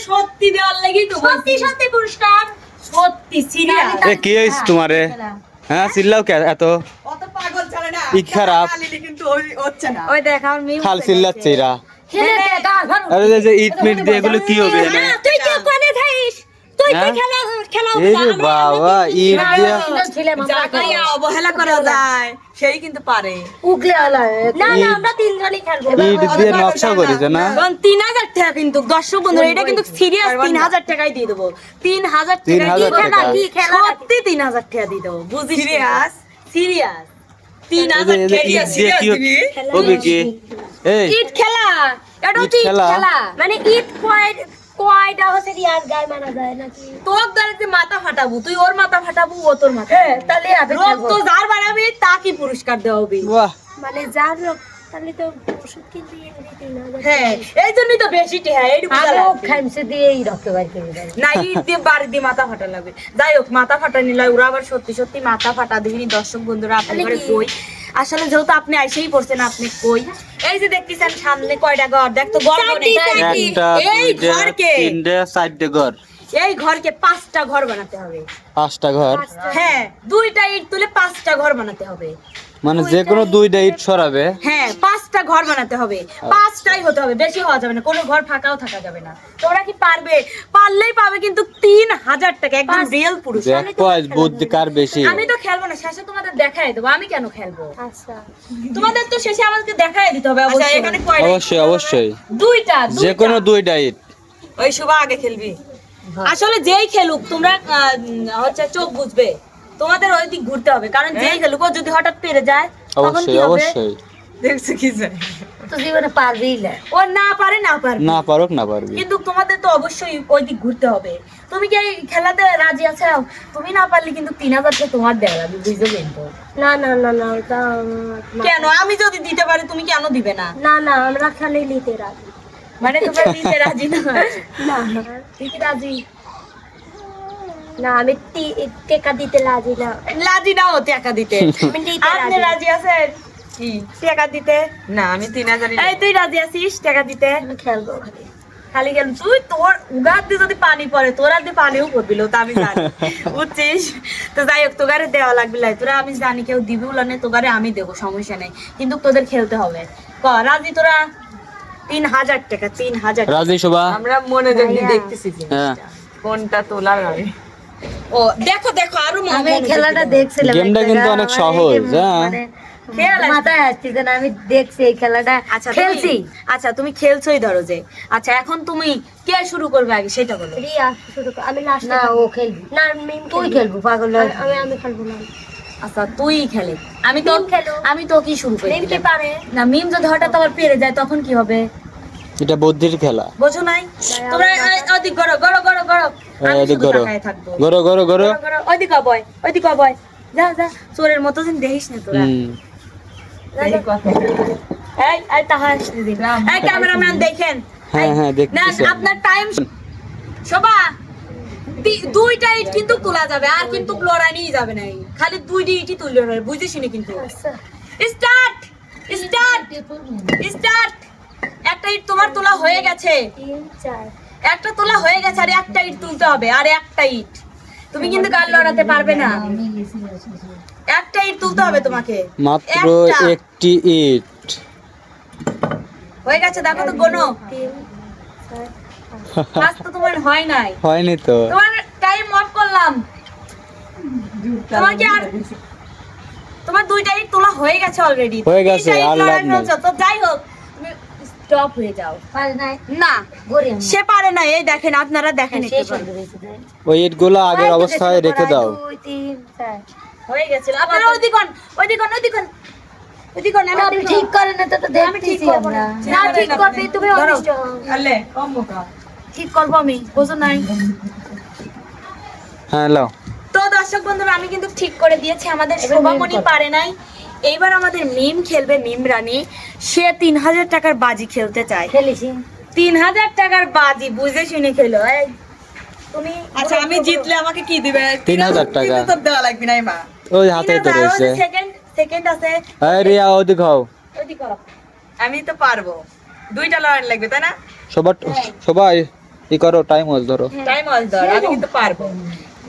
সত্যি দেওয়ার লাগি তো সত্যি সত্যি পুরস্কার সত্যি সিরিয়াস এ কি হইছে তোমারে হ্যাঁ চিল্লাও কে এত অত পাগল চলে না ই খারাপ আলিলি কিন্তু হচ্ছে না ওই দেখ আমার মিম খাল চিল্লাচ্ছে এরা খেলে দেখা আরে যে ইট মিট দিয়ে এগুলো কি হবে না তুই কি কোনে খাইস তুই হ্যাঁ? খেলা খেলা এই রে বাবা ইট দিয়ে যাকে অবহেলা করা যায় সেই কিন্তু পারে উগলে আলা না না আমরা তিনজনই খেলবো ইট দিয়ে নকশা করেছে না কারণ 3000 টাকা কিন্তু দর্শক বন্ধুরা এটা কিন্তু সিরিয়াস 3000 টাকাই দিয়ে দেবো 3000 টাকা 3000 টাকা। কি খেলা সত্যি 3000 টাকা দিয়ে দেবো বুঝিস সিরিয়াস সিরিয়াস 3000 ইট দিয়ে কি হবে কি এই ইট খেলা এটা ইট তো ইট খেলা? খেলা মানে ইট কয়টা হচ্ছে রিয়াজ গায় মারা যায় নাকি তোর দ্বারাতে মাথা ফাটাবো তুই ওর মাথা ফাটাবো ও তোর মাথা তাহলে আবে রক্ত যার বাড়াবি তাকে পুরস্কার দেওয়া হবে বাহ মানে যার লোক তাহলে তো ওষুধ কিনতে দিতে না হ্যাঁ এই জন্যই তো বেশি টিহা এইটুকু খামসে দিয়েই রক্ত বাইর করে দেয় না ইট দিয়ে বাড়ি দিয়ে মাথা ফাটা লাগবে যাই হোক মাথা ফাটা নিলে ওরা আবার সত্যি সত্যি মাথা ফাটা দেখিনি দর্শক বন্ধুরা আপনি করে কই আসলে যেহেতু আপনি আইসেই পড়ছেন আপনি কই এই যে দেখতেছেন সামনে কয়টা ঘর দেখ তো ঘর নেই একটা এই দুইটা ঘরকে তিনটা চারটে ঘর এই ঘরকে 5টা ঘর বানাতে হবে 5টা ঘর হ্যাঁ 2টা ইট তুলে 5টা ঘর বানাতে হবে মানে যে কোনো দুইটা ইট সরাবে হ্যাঁ 5টা ঘর বানাতে হবে 5টাই হতে হবে বেশি হওয়া যাবে না কোনো ঘর ফাঁকাও থাকা যাবে না তোমরা কি পারবে পারলেই পাবে কিন্তু 3000 টাকা একদম রিয়েল পুরুষ দেখো আজ বুদ্ধি কার বেশি আমি তো খেলবো না শেষে তোমাদের দেখাই দেবো আমি কেন খেলবো আচ্ছা তোমাদের তো শেষে আমাকে দেখাই দিতে হবে অবশ্যই এখানে অবশ্যই অবশ্যই দুইটা যে কোনো দুইটা ইট ওই শুভ আগে খেলবি আসলে যেই খেলুক তোমরা হচ্ছে চোখ বুঝবে তোমাদের ওই দিক ঘুরতে হবে কারণ যেই খেলুক ও যদি হঠাৎ পেরে যায় তখন কি অবশ্যই হবে অবশ্যই দেখছো কি যায় তো জীবনে পারবেই না ও না পারে না পারবে না পারুক না পারবি কিন্তু তোমাদের তো অবশ্যই ওই দিক ঘুরতে হবে তুমি কি এই খেলাতে রাজি আছো তুমি না পারলে কিন্তু 3000 টাকা তোমার দেওয়া লাগবে বুঝতে তো না না না না ওটা কেন আমি যদি দিতে পারি তুমি কেন দিবে না না না আমরা খালি নিতে রাজি মানে তোমরা দিতে রাজি না না তুই কি রাজি না আমি টাকা দিতে রাজি না রাজি না হতে টাকা দিতে আমি দিতে আপনি রাজি রাজি আছেন কি টাকা দিতে না আমি 3000 এই তুই রাজি আছিস টাকা দিতে আমি খেলবো খালি খালি গেল তুই তোর উগার দিয়ে যদি পানি পড়ে তোর আর দিয়ে পানিও পড়বিল তা আমি জানি বুঝছিস তো যাই হোক তোগারে দেওয়া লাগবে লাই তোরা আমি জানি কেউ দিবি না তোগারে আমি দেবো সমস্যা নেই কিন্তু তোদের খেলতে হবে ক রাজি তোরা 3000 টাকা 3000 রাজি শোভা আমরা মনে দেখতেছি হ্যাঁ কোনটা তোলার হবে ও দেখো দেখো আরো আমি খেলাটা দেখছিলাম গেমটা কিন্তু অনেক সহজ হ্যাঁ মাথায় আসছে না আমি দেখছি এই খেলাটা আচ্ছা খেলছি আচ্ছা তুমি খেলছোই ধরো যে আচ্ছা এখন তুমি কে শুরু করবে আগে সেটা বলো রিয়া শুরু কর আমি লাস্ট না ও খেলবি না মিম তুই খেলবো পাগল আমি খেলবো না আচ্ছা তুই খেলে আমি তো মিম খেলো। আমি তো কি শুরু করি মিম কি পারে না মিম যদি হঠাৎ আবার পেরে যায় তখন কি হবে এটা বুদ্ধির খেলা বোঝো নাই তোমরা ওদিক গড়ো গড়ো গড়ো গড়ো আমি এদিক শুধু গড়ো তাকায় থাকবো গড়ো গড়ো গড়ো গড়ো গড়ো ওইদিক বয় যা যা চোরের মতো যেন দেখিস না তোরা হুম এই এই তাহা আসতে দিন এই ক্যামেরাম্যান দেখেন হ্যাঁ হ্যাঁ না দেখতেছি আপনার টাইম শোভা দুইটা ইট কিন্তু তোলা যাবে আর কিন্তু লড়াই নিয়ে যাবে না খালি দুইটা ইটই তুললে হবে বুঝিস নি কিন্তু স্টার্ট স্টার্ট স্টার্ট একটা ইট তোমার তোলা হয়ে গেছে 3 4 একটা তোলা হয়ে গেছে আর একটা ইট তুলতে হবে আর একটা ইট তুমি কিন্তু গাল লড়াতে পারবে না একটা ইট তুলতে হবে তোমাকে মাত্র একটা। একটি ইট হয়ে গেছে দেখো তো গোনো 3 4 আজ তো তোমার হয় নাই হয়নি তো তোমার টাইম অফ করলাম তোমার কি আর তোমার দুইটা ইট তোলা হয়ে গেছে অলরেডি হয়ে গেছে, আর লাভ নাই। তো যাই হোক তুমি স্টপ হয়ে যাও পারে নাই না গড়ি সে পারে না এই দেখেন আপনারা দেখেন একটু শেষ করে। হয়ে গেছে ওই ইটগুলো আগের অবস্থায় রেখে দাও 2 3 4 হয়ে গেছিল আপনারা ওইদিকন আপনি ঠিক করেন না তো আমি ঠিক দেখতেছি করবো আমরা না না ঠিক করবে তুমি অনিষ্ট হও। আলে কম্বকা ঠিক করবো আমি বুঝো নাই হ্যাঁ লাও তো দর্শক বন্ধুরা আমি কিন্তু ঠিক করে দিয়েছি আমাদের শোভামণি পারে নাই এইবার আমাদের মিম খেলবে মিম রানী সে 3000 টাকার বাজি খেলতে চায় খেলেছি 3000 টাকার বাজি বুঝে শুনে খেলো এই তুমি আচ্ছা আমি জিতলে আমাকে কি দিবে 3000 টাকা। তো দেওয়া লাগবে নাই মা ওই হাতে তো রয়েছে সেকেন্ড আছে এই রিয়া ওদিক হও ওইদিকে আমি তো পারবো দুইটা লড়াই লাগবে তাই না সবার সবাই ই করো টাইম ওয়াজ ধরো। টাইম অল ধর, আমি কিন্তু পারবো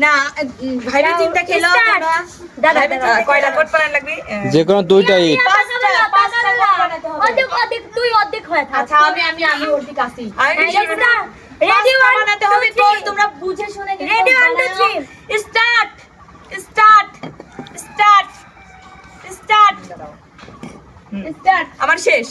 না। ভাইবে চিন্তা খেলো Start. তোমরা। দাদা, ভাইবে দাদা, চিন্তা কয়টা কোট বানান লাগবে? যে কোনো দুইটা ইট। পাঁচটা কোট বানাতে হবে। অর্ধেক তুই অর্ধেক হয়ে থাক। আচ্ছা আমি ওর দিকে আসি। রেডি পাঁচটা বানাতে হবে তো, তোমরা বুঝে শুনে Ready, 1, 2, 3. Start start start start start. আমার শেষ।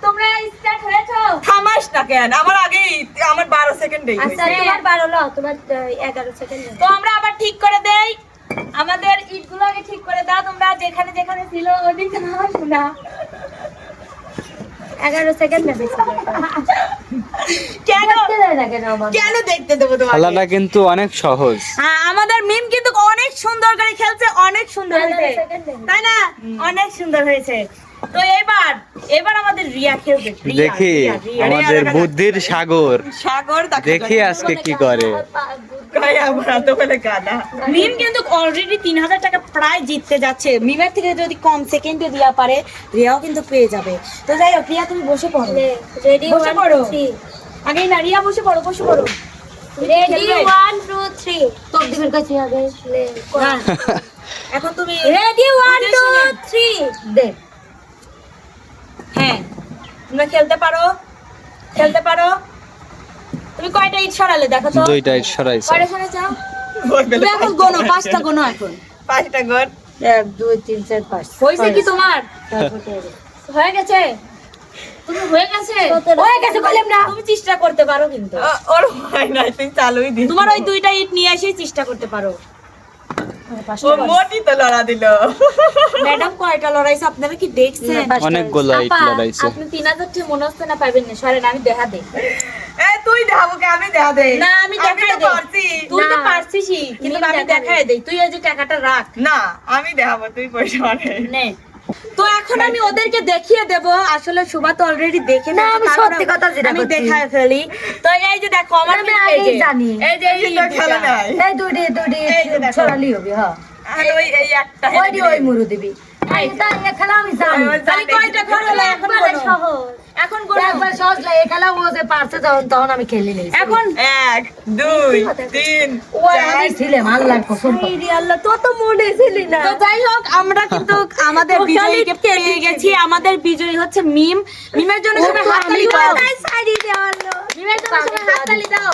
তোমরা স্টার্ট হয়েছো? থামাস না কেন? আমার আগেই আমার 12 সেকেন্ডেই আচ্ছা তোমার 12 লো, তোমার 11 সেকেন্ড। তো আমরা আবার ঠিক করে দেই। আমাদের ইটগুলো আগে ঠিক করে দাও তোমরা, যেখানে যেখানে ছিল ওদিকে না। 11 সেকেন্ড নেবে। কেন দেখতে দেয় না কেন আমার? কেন দেখতে দেবো তোমাকে? খেলাটা কিন্তু অনেক সহজ। হ্যাঁ, আমাদের মিম কিন্তু অনেক সুন্দর করে খেলছে, অনেক সুন্দর হয়েছে, তাই না? অনেক সুন্দর হয়েছে। তো এবার আমাদের রিয়া খেলবে। দেখি আমাদের বুদ্ধির সাগর, সাগর দেখি আজকে কি করে। মিম কিন্তু অলরেডি 3000 টাকা প্রায় জিততে যাচ্ছে। মিমের থেকে যদি কম সেকেন্ডে রিয়া পারে, রিয়াও কিন্তু পেয়ে যাবে। তো যাই হোক, রিয়া তুমি বসে পড়ো। রেডি বসে 1 পড়ো। 2 3। আগে না, রিয়া বসে পড়ো, বসে পড়ো। রেডি 1 2 3। তকদিরের কাছে আগে লে। না, এখন তুমি রেডি 1 2 3 দে। হ্যাঁ, তোমরা খেলতে পারো, খেলতে পারো। তুমি কয়টা ইট সরালে দেখো তো? দুইটা ইট সরাইছে। কয়টা সরাইছো? তুমি এখন গোনো, 5টা গোনো এখন। 5টা গোন। 1 2 3 4 5। হয়েছে কি তোমার? হয়ে গেছে? তুমি হয়ে গেছে? হয়ে গেছে কইলাম না। তুমি চেষ্টা করতে পারো কিন্তু। ওর হয় না, তুই চালুই দি। তোমার ওই দুইটা ইট নিয়ে এসে চেষ্টা করতে পারো। ও মোটি তো লড়া দিল। ম্যাডাম কয়টা লড়াইছে আপনারা কি দেখছেন? অনেকগুলো ইট লড়াইছে। আপনি 3000 টি মনে হচ্ছে না পাবেন না। সরেন, আমি দেখা দেই। তুই দেখাবো কে? আমি দেখা দেই। না, আমি দেখাই দেই। তুই তো পারছিসই, কিন্তু আমি দেখাই দেই। তুই এই যে টাকাটা রাখ। না, আমি দেখাবো, তুই পয়সা নে। তো এখন আমি ওদেরকে দেখিয়ে দেব। আসলে সুভা তো অলরেডি দেখে না, আমি সত্যি কথা যেটা আমি করছি। দেখায় ফেলি। তো এই যে দেখো আমার আমি কিন্তু আগেই এই যে জানি। এই যে এই খেলা নাই। এই দুইটি এই যে দেখো। ছড়ালি হবে হ্যাঁ। এই একটা ওইটি ওই মুরু দিবি। এই খেলা আমি জানি। তাহলে কয়টা ঘর হলো এখন একবারে বলো? সহজ। এখন বলো। একবার সহজ লাগে। এই খেলা ও যে পারছে তখন আমি খেলি নাই। এখন 1 2 3 ওই আমি ছিলাম আল্লাহর কসম। আল্লাহ তো তো মনে ছিলি না। তো যাই হোক, আমরা কিন্তু আমাদের বিজয়ীকে পেয়ে গেছি। আমাদের বিজয়ী হচ্ছে মিম। মিমের জন্য সবাই হাততালি দাও। মিমের জন্য সবাই হাততালি দাও।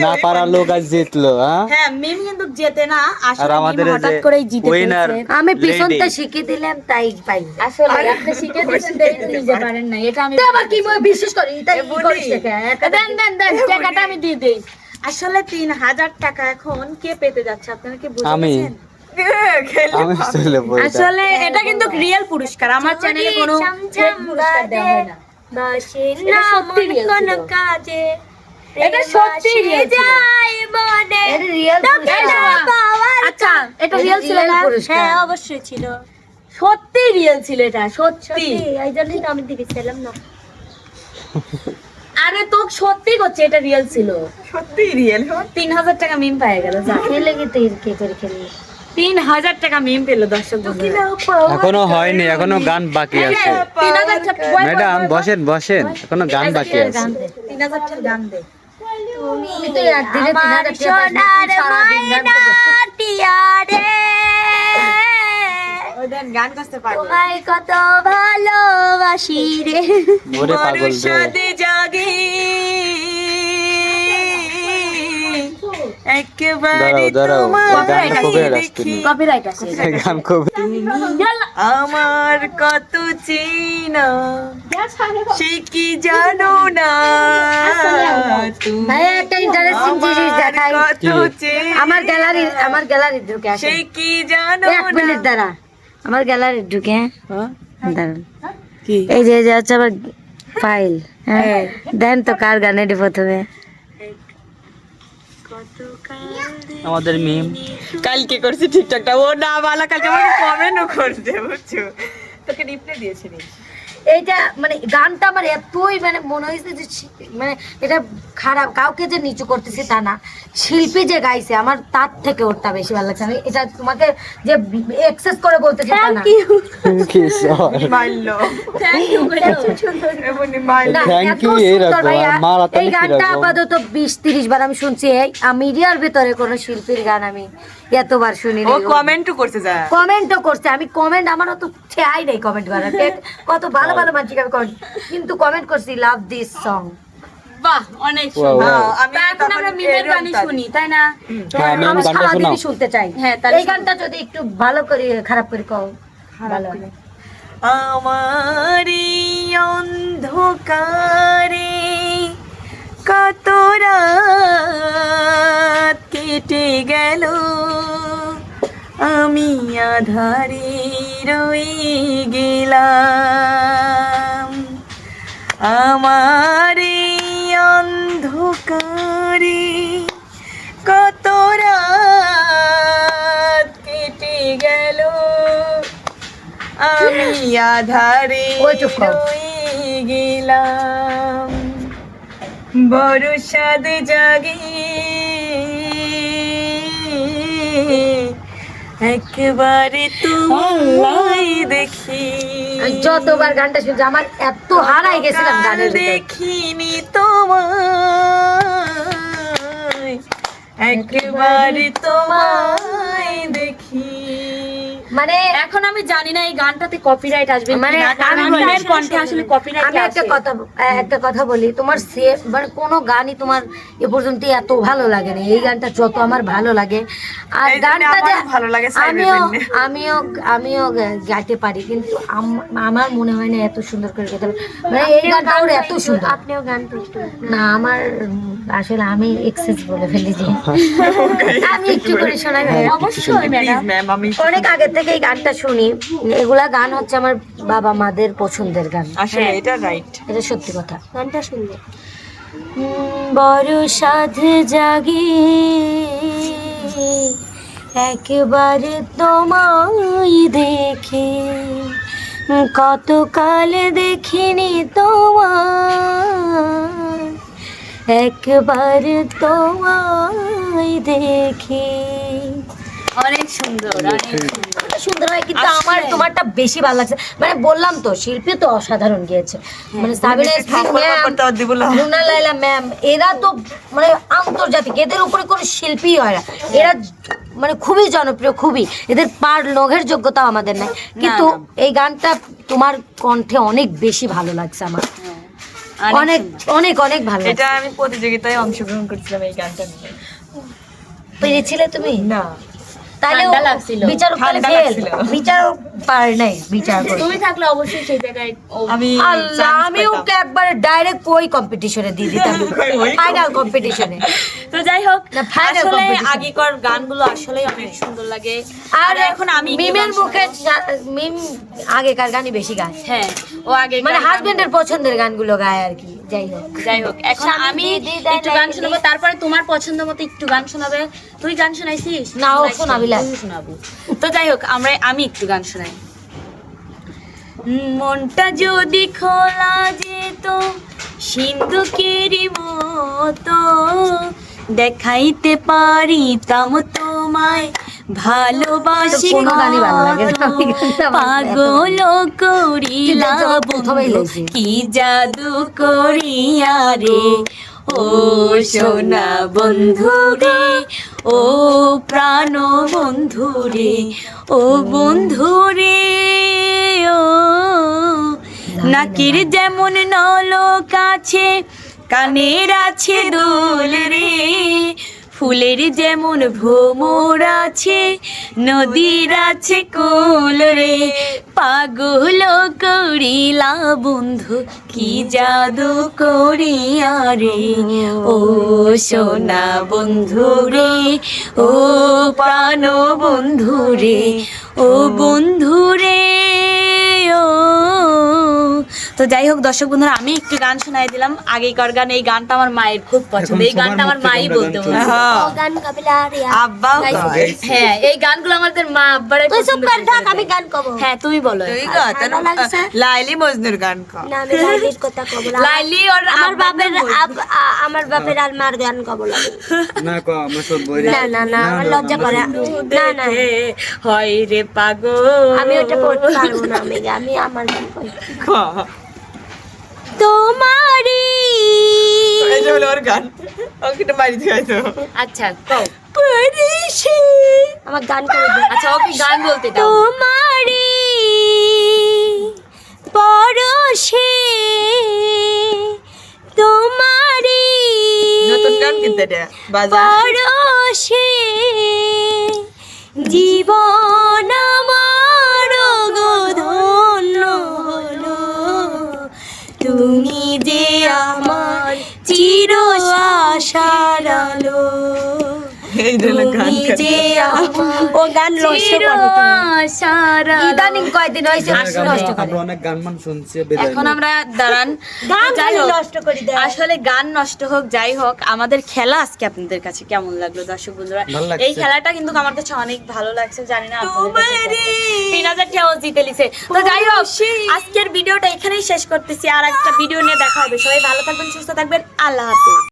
না পারা লোক আজ জিতলো। হ্যাঁ, হ্যাঁ, মিম কিন্তু জেতে না, আর আসলে আমাদের মিম হঠাৎ করেই জিতে উইনার ফেলছে। আমি পিছনতে শিখিয়ে দিলাম তাই পাই। আসলে আপনি শিখে দিয়েছেন, দেখে নিতে পারেন না। এটা আমি আবার কি মই বিশ্বাস করি তাই কি করিস দেন টাকাটা আমি দিয়ে দেই। আসলে 3000 টাকা এখন কে পেতে যাচ্ছে আপনারা কি বুঝতে আমি। পারছেন? আমি চলে পড়ি। আসলে এটা কিন্তু রিয়েল পুরস্কার। আমার চ্যানেলে কোনো ফেক পুরস্কার দেওয়া হয় না। এটা সত্যি real ছিল। কাজে এটা সত্যি real ছিল। মনে এটা রিয়েল আচ্ছা, এটা রিয়েল ছিল না? হ্যাঁ অবশ্যই ছিল। সত্যি রিয়েল ছিল এটা, সত্যি। এই জন্যই তো আমি দিয়েছিলাম না। আরে তো সত্যি করছে, এটা রিয়েল ছিল। সত্যি রিয়েল। 3000 টাকা মিম পেয়ে গেল। যা, খেলে কি তুই কে করে খেলি 3000 টাকা মিম পেল দর্শক বন্ধুরা। এখনো হয়নি, এখনো গান বাকি আছে। 3000 টাকা ম্যাডাম বসেন বসেন, এখনো গান বাকি আছে। 3000 টাকা গান দে। তুমি তো একদিনে 3000 টাকা সারাদিন গান করছিস। ওদের গান করতে পারবে। তোমায় কত ভালোবাসি রে। ওরে পাগল রে। সাথে জাগে একেবারে দাঁড়াও, তোমার গান কপিরাইট আসছে। কপিরাইট আছে। গান কবি। আমার কত চিনা সে কি জানো না তুমি ভাই একটা ইন্টারেস্টিং জিনিস দেখাই। কত চেনা আমার গ্যালারি ঢুকে আসে। সে কি জানো এক মিনিট না। দাঁড়া। আমার গ্যালারি ঢুকে দাঁড়ান। কি এই যে হচ্ছে আমার ফাইল। হ্যাঁ দেন তো কার গান এটি প্রথমে। আমাদের মিম কালকে করছি ঠিকঠাকটা, ও না বালা কালকে আমাকে কমেন্টও করছে বুঝছো, তোকে রিপ্লাই দিয়েছি নি। এইটা মানে গানটা আমার এতই মানে মনে হয়েছে যে মানে এটা খারাপ, কাউকে যে নিচু করতেছি তা না, শিল্পী যে গাইছে আমার তার থেকে ওরটা বেশি ভালো লাগছে। আমি এটা তোমাকে যে এক্সেস করে বলতেছি তা না। কি সর মারলো Thank you, এমনি মারলো না, Thank এত you, সুন্দর এরকম, ভাইয়া। আর মারা তো এই নাকি গানটা এরকম? আপাতত 20-30 বার আমি শুনছি। এই মিডিয়ার ভিতরে কোনো শিল্পীর গান আমি এতবার শুনি ও কমেন্টও করতে যায় কমেন্টও করছে। আমি কমেন্ট আমার অত চাই নাই কমেন্ট করার, কত ভালো ভালো মানুষকে আমি কমেন্ট, কিন্তু কমেন্ট করছি লাভ দিস সং। বাহ অনেক Wow, সুন্দর wow. আমি এখন আমরা মিমের গানই শুনি তাই না হ্যাঁ আমি আমি গানটা সারাদিনই শোনাও। শুনতে চাই। হ্যাঁ, তাহলে এই গানটা যদি একটু ভালো করে খারাপ করে কও ভালো হয়। আমার এই অন্ধকারে কত রাত কেটে গেল, আমি আধারে রয়ে গেলাম। আমার এই অন্ধকারে কত রাত কেটে গেল, আমি আধারে ওই চুপ কর। রয়ে গেলাম। বড় সাদ জাগে একবারে তোমায় দেখি, আমি যতবার গানটা শুনছি আমার এত হারাই গেছিলাম গানের ভিতরে। দেখিনি তোমায়, একবারে তোমায় দেখি। মানে এখন আমি জানি না এই গানটাতে কপিরাইট আসবে মানে কিনা, কারণ আমি মিমের বলি- কণ্ঠে আসলে কপিরাইট আমি একটা কথা বলি, তোমার মানে কোনো গানই তোমার এ পর্যন্ত এত ভালো লাগে না। এই গানটা যত আমার ভালো লাগে, আর এই জন্য গানটা যে আমারও ভালো লাগে সাইবের আমিও জন্যে। আমিও আমিও গাইতে পারি, কিন্তু আমার মনে হয় না এত সুন্দর করে গাইতে পারি। মানে এই গানটা ওর এত সুন্দর। আপনিও গান করতে না আমার আসলে আমি এক্সেস বলে ফেলেছি। আমি একটু করে শোনাই ভাই। অবশ্যই ম্যাডাম ম্যাম আমি অনেক আগে থেকে এই গানটা শুনি। এগুলা গান হচ্ছে আমার বাবা মাদের পছন্দের গান, আসলে এটা রাইট। এটা সত্যি কথা। গানটা শুনবে। বড় সাধে জাগে একবারে তোমায় দেখে, কত কালে দেখিনি তোমার, একবারে তোমায় দেখে। অনেক সুন্দর সুন্দর হয়, কিন্তু আসলে। আমার তোমারটা বেশি ভালো লাগছে। মানে বললাম তো শিল্পী তো অসাধারণ গিয়েছে। মানে সাবিনা ইসলাম ম্যাম, রুনা লায়লা ম্যাম, এরা তো মানে আন্তর্জাতিক, এদের উপরে কোনো শিল্পী হয় না। এরা মানে খুবই জনপ্রিয়, খুবই, এদের পার নঘের যোগ্যতাও আমাদের নাই। কিন্তু এই গানটা তোমার কণ্ঠে অনেক বেশি ভালো লাগছে আমার, অনেক অনেক অনেক ভালো লাগছে। এটা আমি প্রতিযোগিতায় অংশগ্রহণ করছিলাম এই গানটা নিয়ে। পেরেছিলে তুমি? না তাহলে ঠান্ডা লাগছিল। বিচারক তাহলে ঠান্ডা ফেল, লাগছিল। বিচারক পারে নাই বিচার করতে। তুমি থাকলে অবশ্যই সেই জায়গায় আমি আল্লাহ, আমি ওকে একবার ডাইরেক্ট ওই কম্পিটিশনে দিয়ে দিতাম, ফাইনাল কম্পিটিশনে। তো যাই হোক, না, final আসলে competition। আগেকার গানগুলো আসলে অনেক সুন্দর লাগে। আর এখন আমি একটু মিমের গান মুখে মিম আগেকার গানই বেশি গায়, হ্যাঁ ও আগে মানে হাজবেন্ডের পছন্দের গানগুলো গায় আর কি। যাই হোক এখন আমি একটু গান শোনাবো, তারপরে তোমার পছন্দ মতো একটু গান শোনাবে। তুই গান শোনাইছিস? না, ও শোনাবি না। তুই শোনাবি। তো যাই হোক, আমি একটু গান শোনাই। মনটা যদি খোলা যেত সিন্ধুকের মতো, দেখাইতে পারিতাম তোমায় ভালোবাসি কোনো গানই ভালো লাগে না, আমি গানটা ভালো লাগে। পাগল করিলা প্রথমেই বন্ধু, লাগছে। কি জাদু করিয়া রে, ও সোনা বন্ধু রে, ও প্রাণ বন্ধু রে, ও বন্ধু রে, ও নাকির যেমন নলক আছে, কানের আছে দুল রে, ফুলের যেমন ভ্রমর আছে, নদীর আছে কুল রে, পাগল করিলা বন্ধু, কি জাদু করিয়া রে, ও সোনা বন্ধু রে, ও প্রাণ বন্ধু রে, ও বন্ধু রে, ও তো যাই হোক দর্শক বন্ধুরা, আমি একটু গান শোনাই দিলাম আগেকার গান। এই গানটা আমার মায়ের খুব পছন্দ, এই গানটা আমার মাই বলতে বলতো। ও গান কাবিলা রিয়া আব্বাও গায়। হ্যাঁ, এই গানগুলো আমাদের মা আব্বারে তুই চুপ কর থাক, আমি গান কব হ্যাঁ তুমি বলো। ভালো লাগছে লাইলি মজনুর গান কও। না, আমি লাইলির কথা কব না। লাইলি ওর আমার বাপের আর মার গান কব লাগে না ক আমার সব বই না না না, আমার লজ্জা করে না না, হয় রে পাগল। আমি ওটা পড়তে পারবো না। আমি আমার গান কই তোমারি এই যে হলো ওর গান, ওকে তো মারি দিয়েছো। আচ্ছা কও। আমার গান করে দে। আচ্ছা ওকে গান বলতে দাও। তোমারি পরশে তোমারি নতুন গান কিনতে দে বাজা। পরশে জীবন আমার ধন্য হলো, তুমি যে আমার চির আশার আলো, তুমি যে আমার ও গান নষ্ট করবো তুমি। ইদানিং কয়দিন হয়েছে নষ্ট করে আমরা অনেক গান মান শুনছি এখন আমরা দাঁড়ান। গান যাই হোক, নষ্ট করে দেয়। আসলে গান নষ্ট হোক যাই হোক, আমাদের খেলা আজকে আপনাদের কাছে কেমন লাগলো দর্শক বন্ধুরা? ভালো লাগছে। এই খেলাটা কিন্তু আমার কাছে অনেক ভালো লাগছে, জানি না আপনাদের কাছে কেমন। 3000 টাকাও জিতে লিছে। তো যাই হোক, আজকের ভিডিওটা এখানেই শেষ করতেছি, আর একটা ভিডিও নিয়ে দেখা হবে। সবাই ভালো থাকবেন, সুস্থ থাকবেন, আল্লাহ হাফেজ।